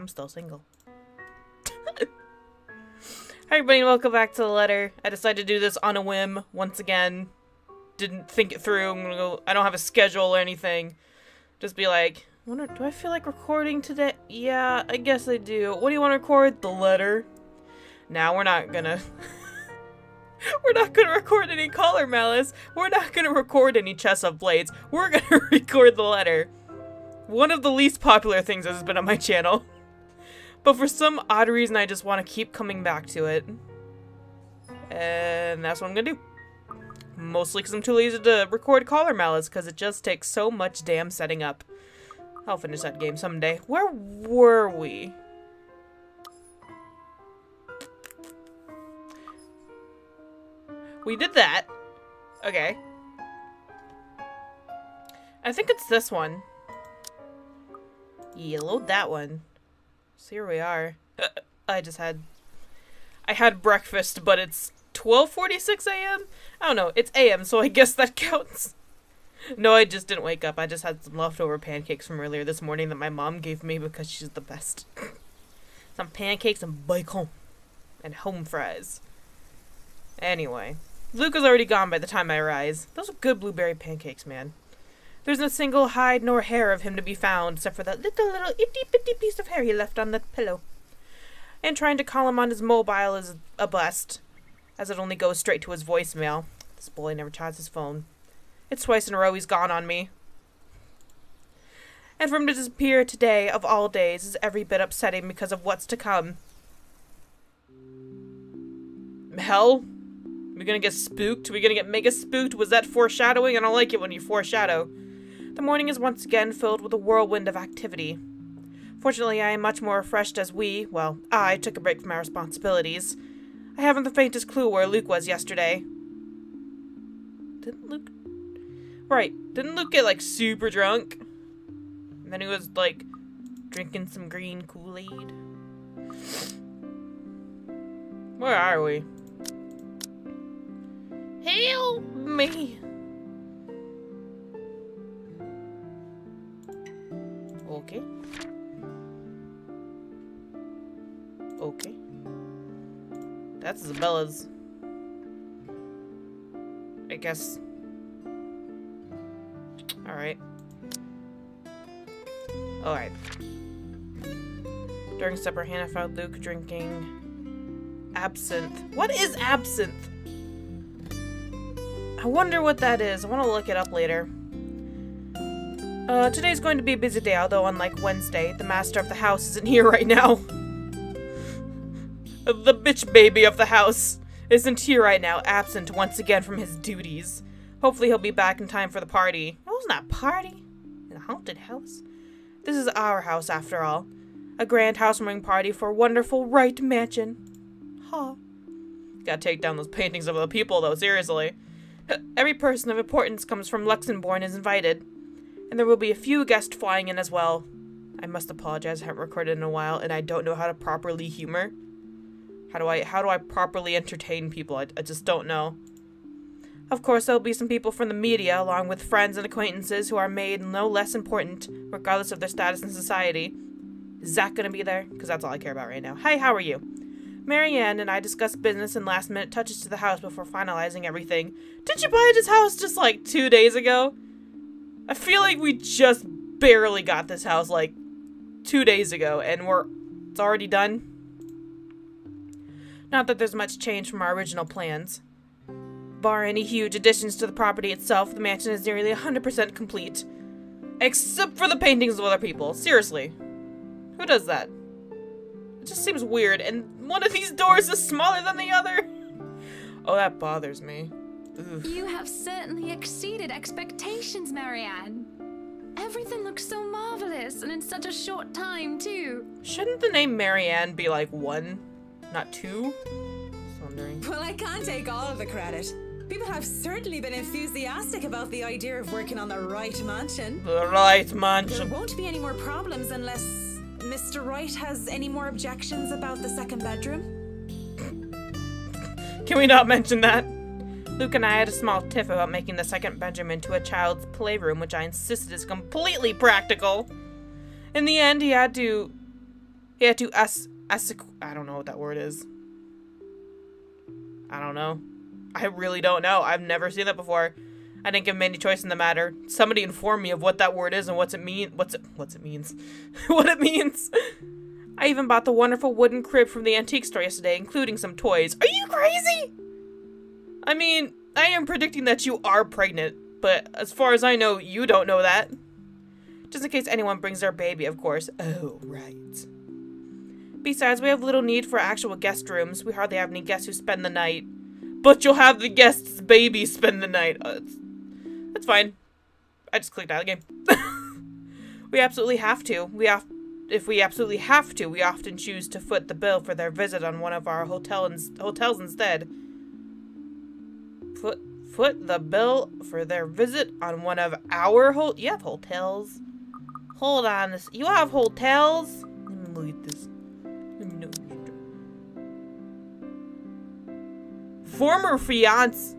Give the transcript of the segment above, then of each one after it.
I'm still single. Hi everybody, welcome back to the letter. I decided to do this on a whim once again. Didn't think it through. I don't have a schedule or anything. Just be like, do I feel like recording today? Yeah, I guess I do. What do you want to record? The letter. Now we're not gonna we're not gonna record any collar malice. We're not gonna record any chest of blades. We're gonna record the letter. One of the least popular things that has been on my channel. But for some odd reason, I just want to keep coming back to it. And that's what I'm gonna do. Mostly because I'm too lazy to record collar malice, because it just takes so much damn setting up. I'll finish that game someday. Where were we? We did that. Okay. I think it's this one. Yeah, load that one. So here we are. I had breakfast, but it's 12:46 a.m.? I don't know, it's a.m., so I guess that counts. No, I just didn't wake up. I just had some leftover pancakes from earlier this morning that my mom gave me because she's the best. Some pancakes and bacon. And home fries. Anyway. Luke is already gone by the time I rise. Those are good blueberry pancakes, man. There's no single hide nor hair of him to be found, except for that little itty-bitty piece of hair he left on the pillow. And trying to call him on his mobile is a bust, as it only goes straight to his voicemail. This boy never charges his phone. It's twice in a row he's gone on me. And for him to disappear today, of all days, is every bit upsetting because of what's to come. Hell? Are we gonna get spooked? Are we gonna get mega spooked? Was that foreshadowing? I don't like it when you foreshadow. The morning is once again filled with a whirlwind of activity. Fortunately, I am much more refreshed as I took a break from my responsibilities. I haven't the faintest clue where Luke was yesterday. Didn't Luke get, like, super drunk? And then he was, like, drinking some green Kool-Aid. Where are we? Help me! Okay. Okay. That's Isabella's. I guess. Alright. Alright. During supper, Hannah found Luke drinking absinthe. What is absinthe? I wonder what that is. I want to look it up later. Today's going to be a busy day, although unlike Wednesday, the master of the house isn't here right now. The bitch baby of the house isn't here right now, absent once again from his duties. Hopefully he'll be back in time for the party. It wasn't a party. In a haunted house. This is our house, after all. A grand housewarming party for a wonderful Wright mansion. Huh. Gotta take down those paintings of other people, though, seriously. Every person of importance comes from Luxembourg and is invited. And there will be a few guests flying in as well. I must apologize, I haven't recorded in a while, and I don't know how to properly humor. How do I properly entertain people? I just don't know. Of course, there'll be some people from the media, along with friends and acquaintances who are made no less important, regardless of their status in society. Is Zach gonna be there? Because that's all I care about right now. Hi, how are you? Marianne and I discussed business and last-minute touches to the house before finalizing everything. Did you buy this house just, like, 2 days ago? I feel like we just barely got this house, like, 2 days ago, and it's already done. Not that there's much change from our original plans. Bar any huge additions to the property itself, the mansion is nearly 100% complete. Except for the paintings of other people. Seriously. Who does that? It just seems weird, and one of these doors is smaller than the other. Oh, that bothers me. Oof. You have certainly exceeded expectations, Marianne. Everything looks so marvelous, and in such a short time, too. Shouldn't the name Marianne be like 1, not 2? Just wondering. Well, I can't take all of the credit. People have certainly been enthusiastic about the idea of working on the right mansion. The right mansion. There won't be any more problems unless Mr. Wright has any more objections about the second bedroom. Can we not mention that? Luke and I had a small tiff about making the second bedroom into a child's playroom, which I insisted is completely practical. In the end, he had to He had to I don't know what that word is. I don't know. I really don't know. I've never seen that before. I didn't give him any choice in the matter. Somebody inform me of what that word is and what's it means. What it means. I even bought the wonderful wooden crib from the antique store yesterday, including some toys. Are you crazy? I mean, I am predicting that you are pregnant, but as far as I know, you don't know that. Just in case anyone brings their baby, of course. Oh, right. Besides, we have little need for actual guest rooms. We hardly have any guests who spend the night. But you'll have the guest's baby spend the night. That's fine. I just clicked out of the game. We absolutely have to. If we absolutely have to, we often choose to foot the bill for their visit on one of our hotels instead. Foot the bill for their visit on one of our You have hotels? Hold on. You have hotels? Let me look at this. Former fiance.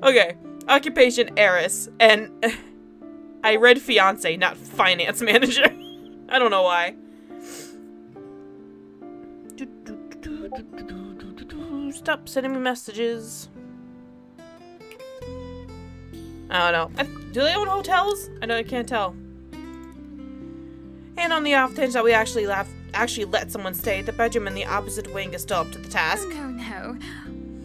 Okay. Occupation heiress. And I read fiance, not finance manager. I don't know why. Stop sending me messages. I don't know. Do they own hotels? I can't tell. And on the off chance that we actually let someone stay, the bedroom in the opposite wing is still up to the task. Oh, no.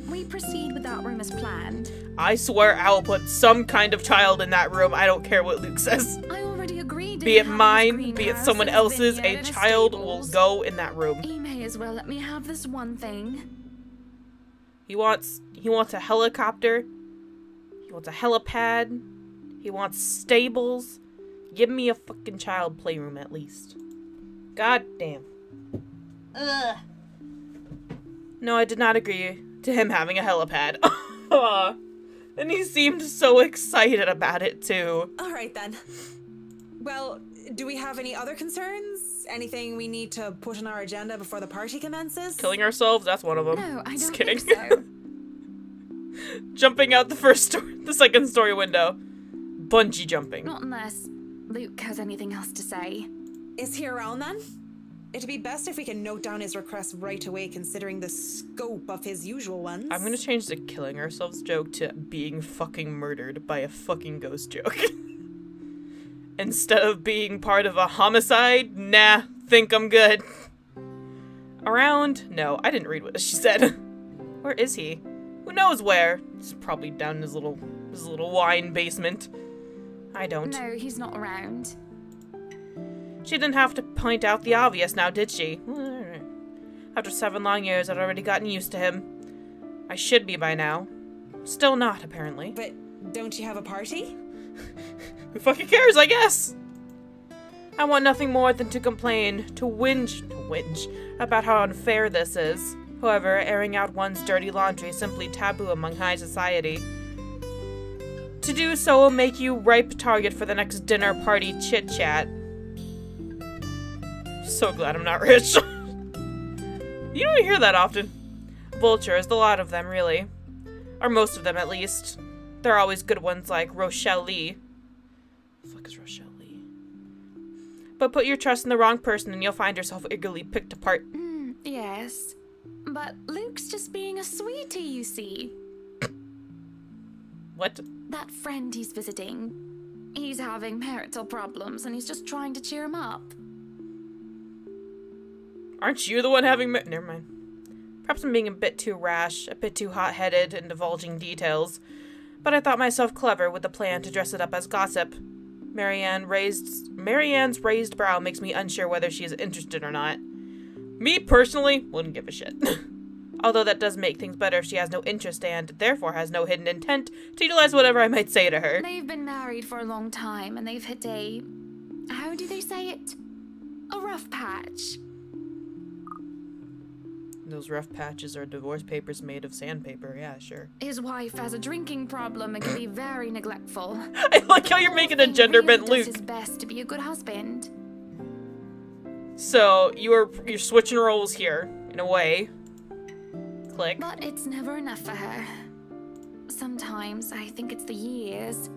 We proceed with that room as planned. I swear I will put some kind of child in that room. I don't care what Luke says. I already agreed. Be it mine, be it someone else's, a child will go in that room. He may as well let me have this one thing. He wants a helicopter. He wants a helipad. He wants stables. Give me a fucking child playroom at least. God damn. Ugh. No, I did not agree to him having a helipad. And he seemed so excited about it too. Alright then. Well, do we have any other concerns? Anything we need to put on our agenda before the party commences? Killing ourselves, that's one of them. No, I don't Just kidding. think so. Jumping out the second story window. Bungee jumping. Not unless Luke has anything else to say. Is he around then? It'd be best if we can note down his request right away, considering the scope of his usual ones. I'm gonna change the killing ourselves joke to being fucking murdered by a fucking ghost joke. Instead of being part of a homicide, nah, think I'm good. Around? No, I didn't read what she said. Where is he? Who knows where? He's probably down in his little wine basement. I don't. No, he's not around. She didn't have to point out the obvious now, did she? After 7 long years, I'd already gotten used to him. I should be by now. Still not, apparently. But don't you have a party? Who fucking cares, I guess? I want nothing more than to complain, to whinge about how unfair this is. However, airing out one's dirty laundry is simply taboo among high society. To do so will make you ripe target for the next dinner party chit-chat. So glad I'm not rich. You don't hear that often. Vultures, the lot of them, really. Or most of them, at least. There are always good ones like Rochelle Lee. The fuck is Rochelle Lee? But put your trust in the wrong person and you'll find yourself eagerly picked apart. Yes. But Luke's just being a sweetie, you see. What? That friend he's visiting. He's having marital problems and he's just trying to cheer him up. Aren't you the one having Never mind. Perhaps I'm being a bit too rash, a bit too hot-headed in divulging details. But I thought myself clever with the plan to dress it up as gossip. Marianne's raised brow makes me unsure whether she is interested or not. Me, personally, wouldn't give a shit. Although that does make things better if she has no interest and, therefore, has no hidden intent to utilize whatever I might say to her. They've been married for a long time and they've hit a... how do they say it? A rough patch. Those rough patches are divorce papers made of sandpaper, yeah, sure. His wife has a drinking problem and can be very neglectful. I like how you're making a gender-bent Really Luke. does his best to be a good husband. So, you're switching roles here, in a way. Click. But it's never enough for her. Sometimes I think it's the years.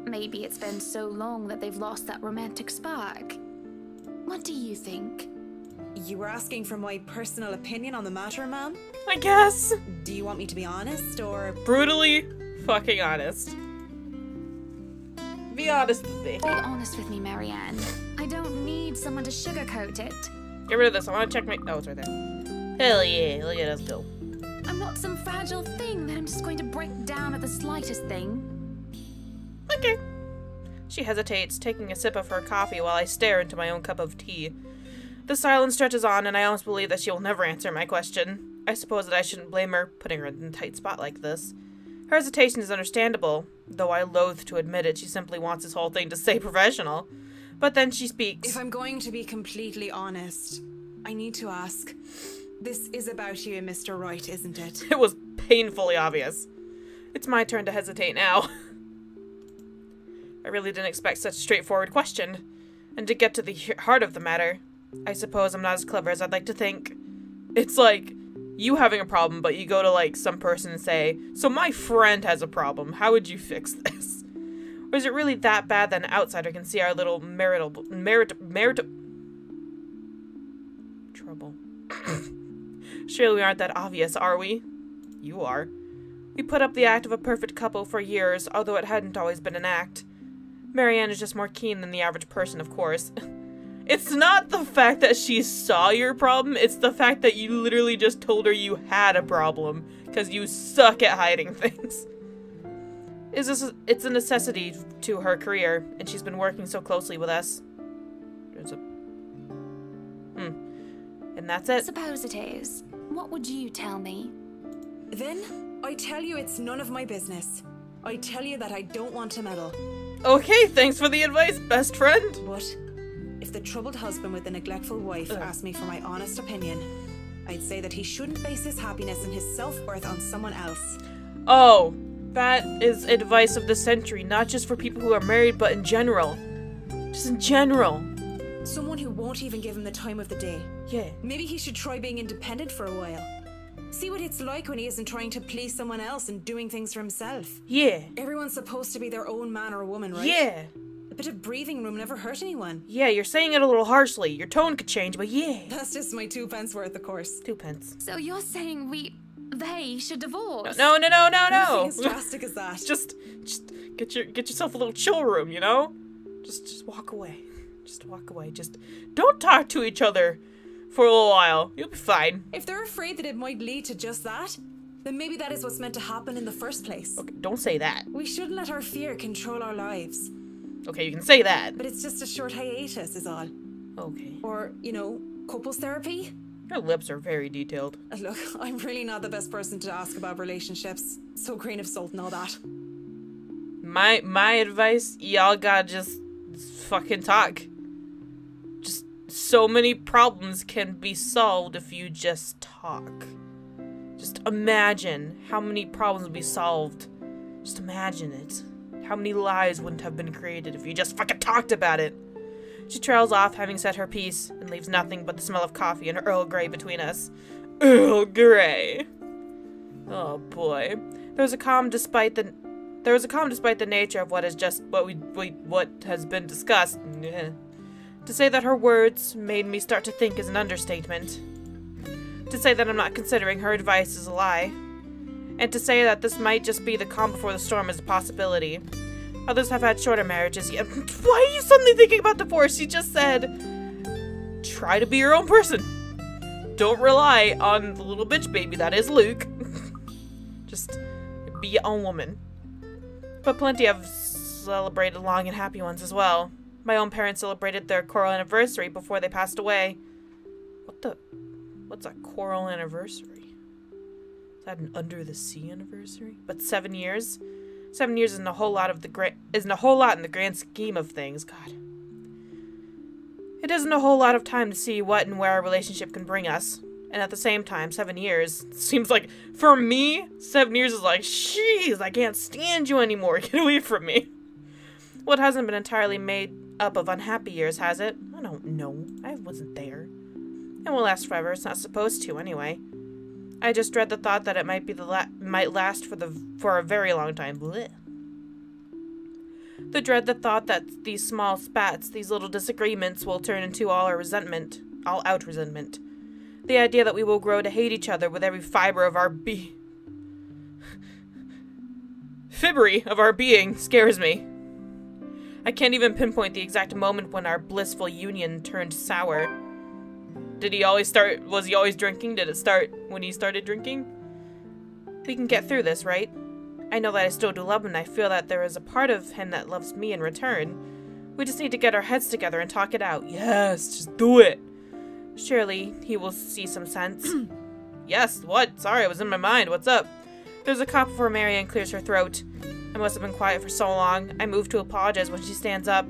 Maybe it's been so long that they've lost that romantic spark. What do you think? You were asking for my personal opinion on the matter, ma'am? I guess. Do you want me to be honest, or... Brutally fucking honest. Be honest with me. Be honest with me, Marianne. I don't need someone to sugarcoat it. Get rid of this. I want to check my... Oh, it's right there. Hell yeah. Look at us go. I'm not some fragile thing that I'm just going to break down at the slightest thing. Okay. She hesitates, taking a sip of her coffee while I stare into my own cup of tea. The silence stretches on, and I almost believe that she will never answer my question. I suppose that I shouldn't blame her, putting her in a tight spot like this. Her hesitation is understandable, though I loathe to admit it. She simply wants this whole thing to stay professional. But then she speaks. If I'm going to be completely honest, I need to ask. This is about you and Mr. Wright, isn't it? It was painfully obvious. It's my turn to hesitate now. I really didn't expect such a straightforward question. And to get to the heart of the matter, I suppose I'm not as clever as I'd like to think. It's like you having a problem, but you go to like some person and say, so my friend has a problem. How would you fix this? Or is it really that bad that an outsider can see our little marital trouble? Surely we aren't that obvious, are we? You are. We put up the act of a perfect couple for years, although it hadn't always been an act. Marianne is just more keen than the average person, of course. It's not the fact that she saw your problem, it's the fact that you literally just told her you had a problem, because you suck at hiding things. It's a necessity to her career, and she's been working so closely with us. There's a... And that's it. Suppose it is. What would you tell me? Then, I tell you it's none of my business. I tell you that I don't want to meddle. Okay, thanks for the advice, best friend. But if the troubled husband with the neglectful wife asked me for my honest opinion, I'd say that he shouldn't base his happiness and his self-worth on someone else. Oh, that is advice of the century, not just for people who are married, but in general. Just in general. Someone who won't even give him the time of the day. Yeah. Maybe he should try being independent for a while. See what it's like when he isn't trying to please someone else and doing things for himself. Yeah. Everyone's supposed to be their own man or woman, right? Yeah. A bit of breathing room never hurt anyone. Yeah, you're saying it a little harshly. Your tone could change, but yeah. That's just my 2 pence worth, of course. 2 pence. So you're saying they should divorce? No. Nothing as drastic as that. Just get yourself a little chill room, you know? Just walk away. Just walk away. Just don't talk to each other for a little while. You'll be fine. If they're afraid that it might lead to just that, then maybe that is what's meant to happen in the first place. Okay, don't say that. We shouldn't let our fear control our lives. Okay, you can say that. But it's just a short hiatus is all. Okay. Or, couples therapy? Your lips are very detailed. Look, I'm really not the best person to ask about relationships. So grain of salt and all that. My advice, y'all gotta just fucking talk. Just so many problems can be solved if you just talk. Just imagine how many problems would be solved. Just imagine it. How many lives wouldn't have been created if you just fucking talked about it. She trails off, having said her piece, and leaves nothing but the smell of coffee and Earl Grey between us. Earl Grey. Oh boy. There was a calm despite the nature of what has been discussed. To say that her words made me start to think is an understatement. To say that I'm not considering her advice is a lie. And to say that this might just be the calm before the storm is a possibility. Others have had shorter marriages. Why are you suddenly thinking about divorce? She just said, try to be your own person. Don't rely on the little bitch baby that is Luke. Just be your own woman. But plenty have celebrated long and happy ones as well. My own parents celebrated their choral anniversary before they passed away. What's a choral anniversary? Is that an under the sea anniversary? But 7 years? 7 years isn't a whole lot in the grand scheme of things. God. It isn't a whole lot of time to see what and where a relationship can bring us. And at the same time, 7 years seems like, for me, 7 years is like, jeez, I can't stand you anymore. Get away from me. Well, it hasn't been entirely made up of unhappy years, has it? I don't know. I wasn't there. It won't last forever. It's not supposed to, anyway. I just dread the thought that it might last for a very long time. Blech. The dread the thought that these small spats, these little disagreements will turn into all out resentment. The idea that we will grow to hate each other with every fiber of our fibery of our being scares me. I can't even pinpoint the exact moment when our blissful union turned sour. Was he always drinking? Did it start when he started drinking? We can get through this, right? I know that I still do love him, and I feel that there is a part of him that loves me in return. We just need to get our heads together and talk it out. Yes, just do it. Surely he will see some sense. Yes, what? Sorry, it was in my mind. What's up? There's a cop before Marianne clears her throat. I must have been quiet for so long. I move to apologize when she stands up.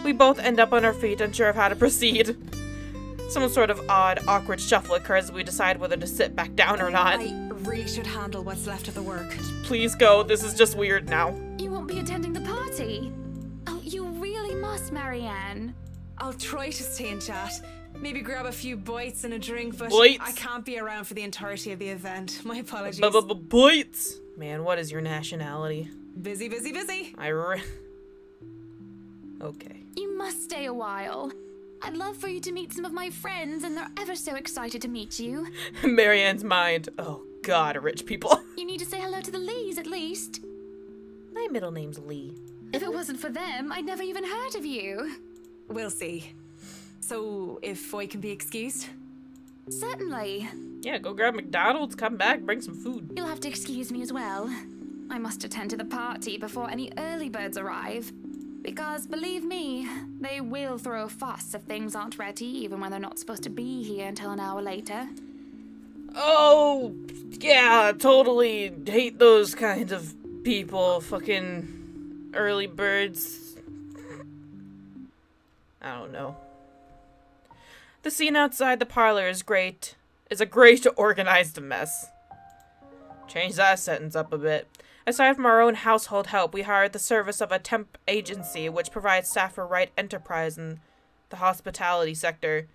We both end up on our feet, unsure of how to proceed. Some sort of odd, awkward shuffle occurs as we decide whether to sit back down or not. I really should handle what's left of the work. Please go. This is just weird now. You won't be attending the party? Oh, you really must, Marianne. I'll try to stay and chat. Maybe grab a few bites and a drink, but Bites? I can't be around for the entirety of the event. My apologies. Bites! Man, what is your nationality? Busy, busy, busy. Okay. You must stay a while. I'd love for you to meet some of my friends, and they're ever so excited to meet you. Marianne's mind. Oh god, rich people. You need to say hello to the Lees, at least. My middle name's Lee. If it wasn't for them, I'd never even heard of you. We'll see. So, if I can be excused? Certainly. Yeah, go grab McDonald's, come back, bring some food. You'll have to excuse me as well. I must attend to the party before any early birds arrive. Because, believe me, they will throw a fuss if things aren't ready, even when they're not supposed to be here until an hour later. Oh, yeah, totally hate those kinds of people. Fucking early birds. I don't know. The scene outside the parlor is great. Is a great organized mess. Change that sentence up a bit. Aside from our own household help, we hired the service of a temp agency which provides staff for Wright Enterprise in the hospitality sector.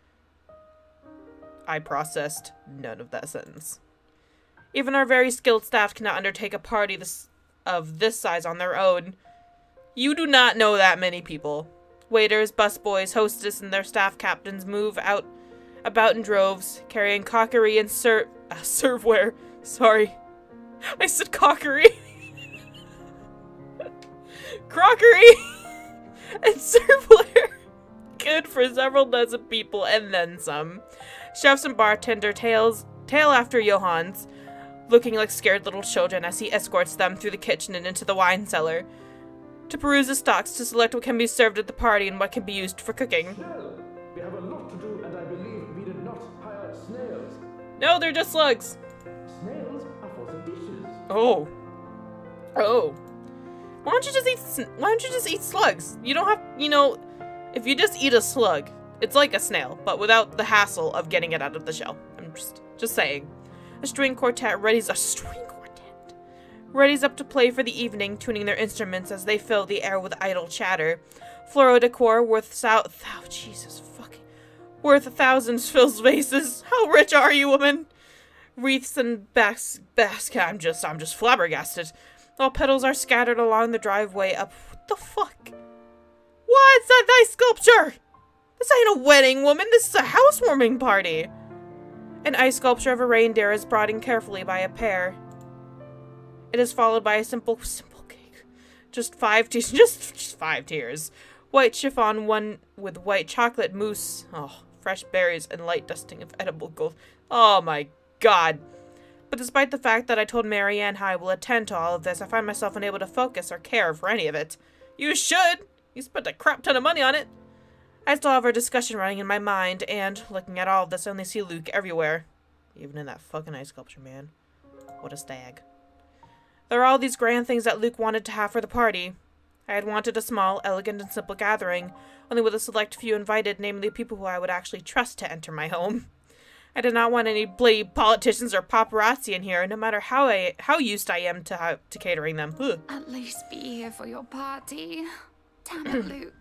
I processed none of that sentence. Even our very skilled staff cannot undertake a party of this size on their own. You do not know that many people. Waiters, busboys, hostess, and their staff captains move about in droves, carrying crockery and serveware. Sorry, I said cockery. Crockery and serveware. Good for several dozen people and then some. Chefs and bartender tail after Johans, looking like scared little children as he escorts them through the kitchen and into the wine cellar to peruse the stocks to select what can be served at the party and what can be used for cooking. Snell. We have a lot to do, and I believe we did not hire snails. No, they're just slugs. Snails are for the dishes. Oh. Oh. Why don't you just eat slugs? You don't have, if you just eat a slug, it's like a snail, but without the hassle of getting it out of the shell. I'm just saying. A string quartet readies up to play for the evening, tuning their instruments as they fill the air with idle chatter. Floral decor worth thousands fills vases. How rich are you, woman? Wreaths and I'm just flabbergasted. While petals are scattered along the driveway up. What the fuck? What's that nice sculpture? This ain't a wedding, woman. This is a housewarming party. An ice sculpture of a reindeer is brought in carefully by a pair. It is followed by a simple cake. Just five tiers. White chiffon, one with white chocolate mousse. Oh, fresh berries and light dusting of edible gold. Oh my god. But despite the fact that I told Marianne how I will attend to all of this, I find myself unable to focus or care for any of it. You should! You spent a crap ton of money on it! I still have our discussion running in my mind, and, looking at all of this, I only see Luke everywhere. Even in that fucking ice sculpture, man. What a stag. There are all these grand things that Luke wanted to have for the party. I had wanted a small, elegant, and simple gathering, only with a select few invited, namely people who I would actually trust to enter my home. I did not want any bloody politicians or paparazzi in here, no matter how used I am to catering them. Ugh. At least be here for your party. Damn it, Luke.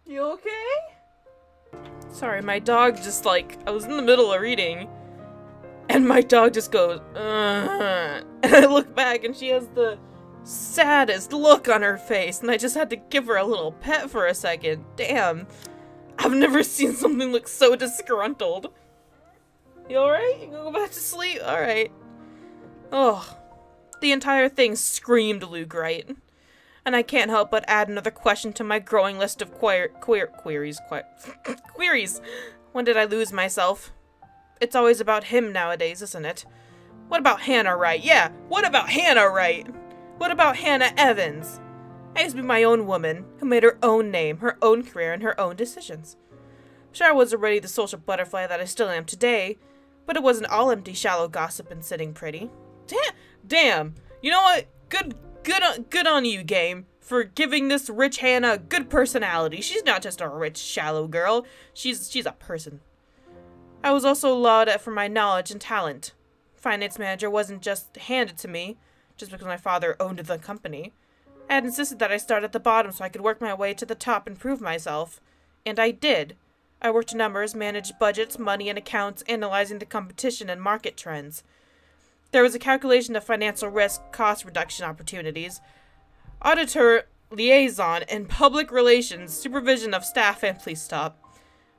You okay? Sorry, my dog just I was in the middle of reading, and my dog just goes, And I look back and she has the saddest look on her face, and I just had to give her a little pet for a second. Damn. I've never seen something look so disgruntled. You alright? You gonna go back to sleep? Alright. Oh. The entire thing screamed Luke, right? And I can't help but add another question to my growing list of queries. Queries. When did I lose myself? It's always about him nowadays, isn't it? What about Hannah Wright? Yeah, what about Hannah Wright? What about Hannah Evans? I used to be my own woman, who made her own name, her own career, and her own decisions. Sure, I was already the social butterfly that I still am today, but it wasn't all empty, shallow gossip and sitting pretty. Damn. You know what? Good on you, game, for giving this rich Hannah a good personality. She's not just a rich, shallow girl. She's a person. I was also lauded for my knowledge and talent. Finance manager wasn't just handed to me, just because my father owned the company. I had insisted that I start at the bottom so I could work my way to the top and prove myself. And I did. I worked numbers, managed budgets, money, and accounts, analyzing the competition and market trends. There was a calculation of financial risk, cost reduction opportunities, auditor liaison, and public relations, supervision of staff, and please stop.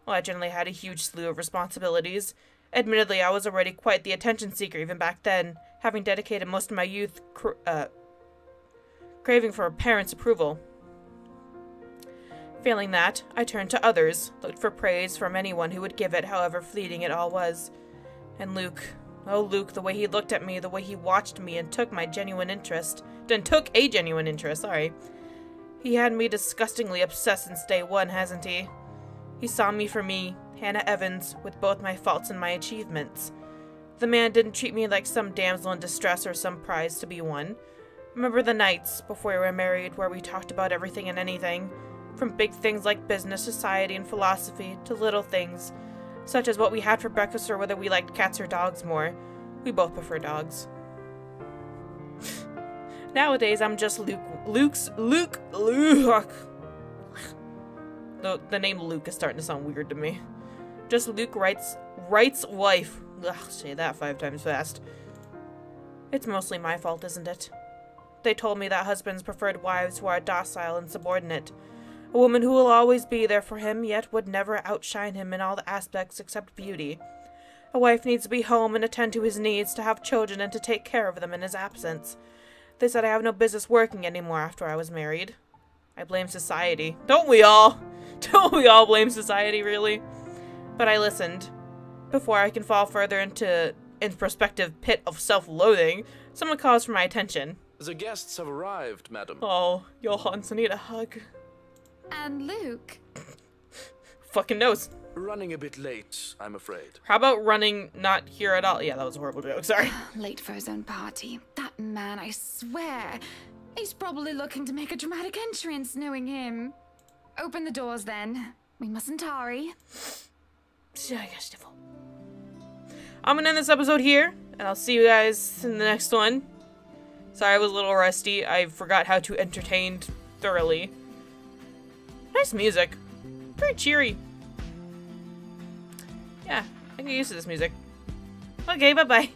Well, I generally had a huge slew of responsibilities. Admittedly, I was already quite the attention seeker even back then, having dedicated most of my youth craving for a parent's approval. Failing that, I turned to others, looked for praise from anyone who would give it, however fleeting it all was. And Luke, oh Luke, the way he looked at me, the way he watched me and took a genuine interest, sorry. He had me disgustingly obsessed since day one, hasn't he? He saw me for me, Hannah Evans, with both my faults and my achievements. The man didn't treat me like some damsel in distress or some prize to be won. Remember the nights, before we were married, where we talked about everything and anything? From big things like business, society, and philosophy, to little things, such as what we had for breakfast or whether we liked cats or dogs more. We both prefer dogs. Nowadays, I'm just Luke. The name Luke is starting to sound weird to me. Just Luke Wright's wife. Ugh, say that 5 times fast. It's mostly my fault, isn't it? They told me that husbands preferred wives who are docile and subordinate. A woman who will always be there for him, yet would never outshine him in all the aspects except beauty. A wife needs to be home and attend to his needs, to have children and to take care of them in his absence. They said I have no business working anymore after I was married. I blame society. Don't we all? Don't we all blame society, really? But I listened. Before I can fall further into introspective pit of self-loathing, someone calls for my attention. The guests have arrived, madam. Oh, Johans, I need a hug. And Luke? Fucking knows. Running a bit late, I'm afraid. How about running not here at all? Yeah, that was a horrible joke, sorry. Late for his own party. That man, I swear. He's probably looking to make a dramatic entrance, knowing him. Open the doors, then. We mustn't tarry. I'm gonna end this episode here, and I'll see you guys in the next one. Sorry, I was a little rusty. I forgot how to entertain thoroughly. Nice music. Pretty cheery. Yeah, I get used to this music. Okay, bye-bye.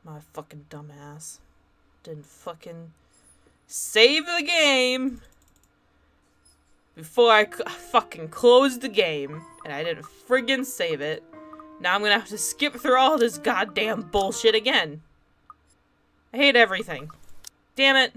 My fucking dumbass. Didn't fucking save the game before I fucking closed the game. And I didn't friggin' save it. Now I'm gonna have to skip through all this goddamn bullshit again. I hate everything. Damn it.